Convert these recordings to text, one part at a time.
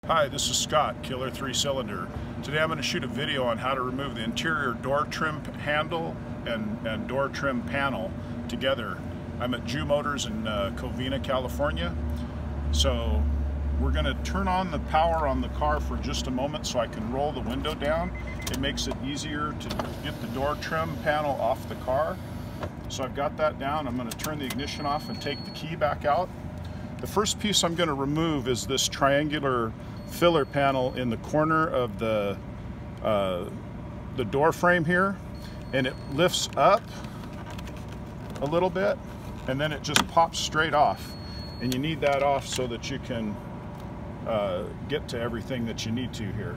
Hi, this is Scott, Killer 3-Cylinder. Today I'm going to shoot a video on how to remove the interior door trim handle and door trim panel together. I'm at Jew Motors in Covina, California. So we're going to turn on the power on the car for just a moment so I can roll the window down. It makes it easier to get the door trim panel off the car. So I've got that down. I'm going to turn the ignition off and take the key back out. The first piece I'm going to remove is this triangular filler panel in the corner of the door frame here, and it lifts up a little bit and then it just pops straight off, and you need that off so that you can get to everything that you need to here.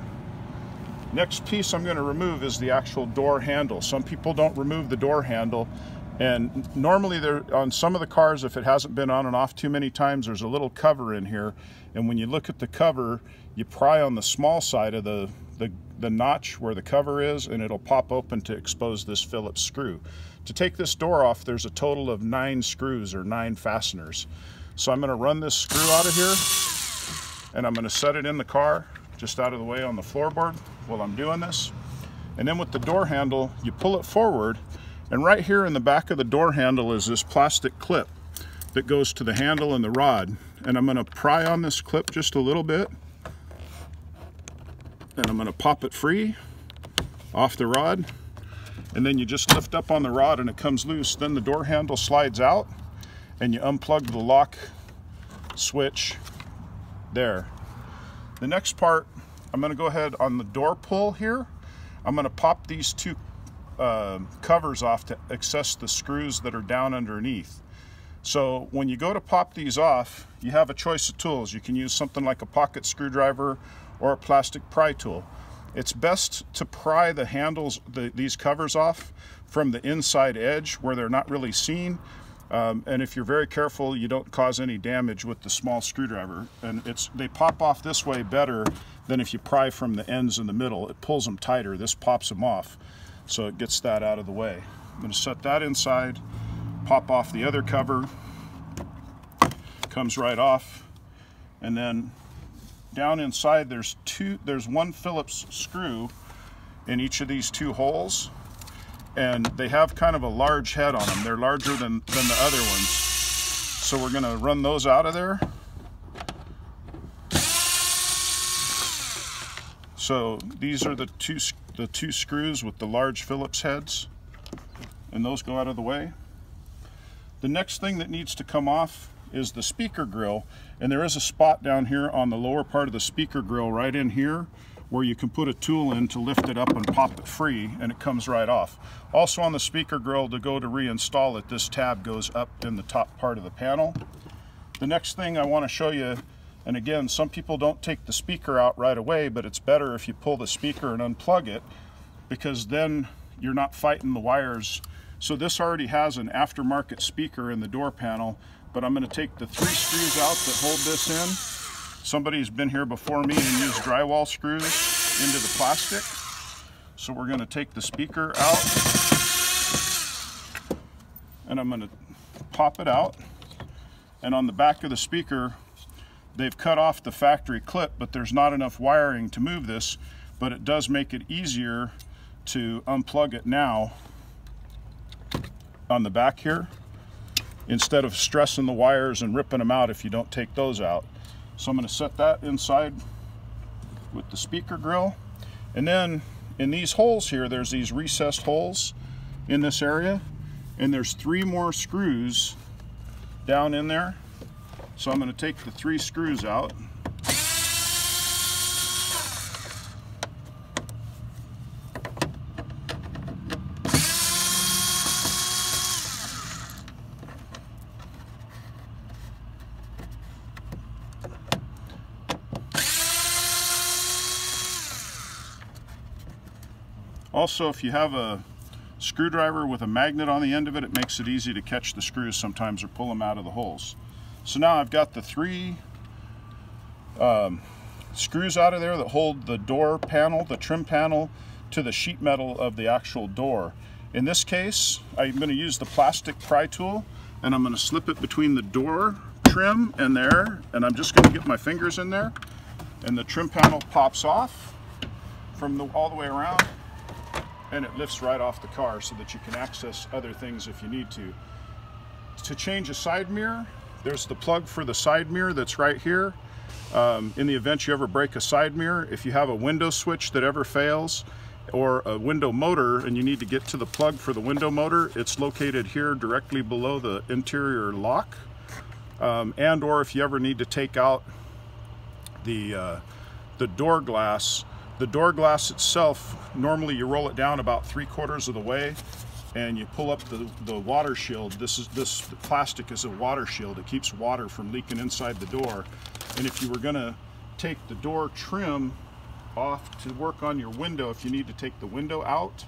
Next piece I'm going to remove is the actual door handle. Some people don't remove the door handle, and normally on some of the cars, if it hasn't been on and off too many times, there's a little cover in here, and when you look at the cover, you pry on the small side of the notch where the cover is, and it'll pop open to expose this Phillips screw. To take this door off, there's a total of 9 screws or 9 fasteners. So I'm going to run this screw out of here, and I'm going to set it in the car just out of the way on the floorboard while I'm doing this. And then with the door handle, you pull it forward, and right here in the back of the door handle is this plastic clip that goes to the handle and the rod. And I'm going to pry on this clip just a little bit, and I'm going to pop it free off the rod, and then you just lift up on the rod and it comes loose. Then the door handle slides out and you unplug the lock switch there. The next part, I'm going to go ahead on the door pull here. I'm going to pop these two covers off to access the screws that are down underneath. So when you go to pop these off, you have a choice of tools. You can use something like a pocket screwdriver or a plastic pry tool. It's best to pry the handles, these covers off from the inside edge where they're not really seen. And if you're very careful, you don't cause any damage with the small screwdriver. And they pop off this way better than if you pry from the ends in the middle. It pulls them tighter. This pops them off. So it gets that out of the way. I'm going to set that inside, pop off the other cover, comes right off, and then down inside there's one Phillips screw in each of these 2 holes, and they have kind of a large head on them. They're larger than the other ones. So we're going to run those out of there. So these are the two screws with the large Phillips heads, and those go out of the way. The next thing that needs to come off is the speaker grill, and there is a spot down here on the lower part of the speaker grill right in here where you can put a tool in to lift it up and pop it free, and it comes right off. Also on the speaker grill, to go to reinstall it, this tab goes up in the top part of the panel. The next thing I want to show you, and again, some people don't take the speaker out right away, but it's better if you pull the speaker and unplug it, because then you're not fighting the wires. So this already has an aftermarket speaker in the door panel, but I'm going to take the 3 screws out that hold this in. Somebody's been here before me and used drywall screws into the plastic. So we're going to take the speaker out, and I'm going to pop it out. And on the back of the speaker, they've cut off the factory clip, but there's not enough wiring to move this, but it does make it easier to unplug it now on the back here, instead of stressing the wires and ripping them out if you don't take those out. So I'm going to set that inside with the speaker grill. And then in these holes here, there's these recessed holes in this area, and there's 3 more screws down in there. So I'm going to take the 3 screws out. Also, if you have a screwdriver with a magnet on the end of it, it makes it easy to catch the screws sometimes or pull them out of the holes. So now I've got the 3 screws out of there that hold the door panel, the trim panel, to the sheet metal of the actual door. In this case, I'm going to use the plastic pry tool, and I'm going to slip it between the door trim and there, and I'm just going to get my fingers in there and the trim panel pops off from all the way around, and it lifts right off the car so that you can access other things if you need to. To change a side mirror, there's the plug for the side mirror that's right here. In the event you ever break a side mirror, if you have a window switch that ever fails, or a window motor and you need to get to the plug for the window motor, it's located here directly below the interior lock. And or if you ever need to take out the door glass. The door glass itself, normally you roll it down about 3/4 of the way and you pull up the water shield. This plastic is a water shield. It keeps water from leaking inside the door. And if you were gonna take the door trim off to work on your window, if you need to take the window out,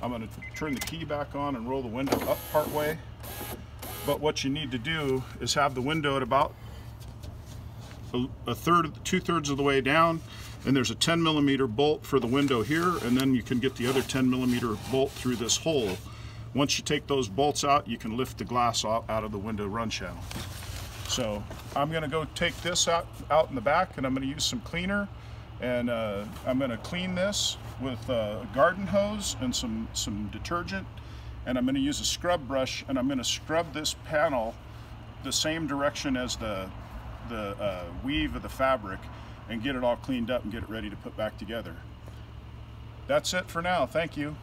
I'm gonna turn the key back on and roll the window up part way. But what you need to do is have the window at about two-thirds of the way down, and there's a 10mm bolt for the window here, and then you can get the other 10mm bolt through this hole. Once you take those bolts out, you can lift the glass out of the window run channel. So I'm going to go take this out in the back, and I'm going to use some cleaner, and I'm going to clean this with a garden hose and some detergent, and I'm going to use a scrub brush, and I'm going to scrub this panel the same direction as the weave of the fabric, and get it all cleaned up and get it ready to put back together. That's it for now. Thank you.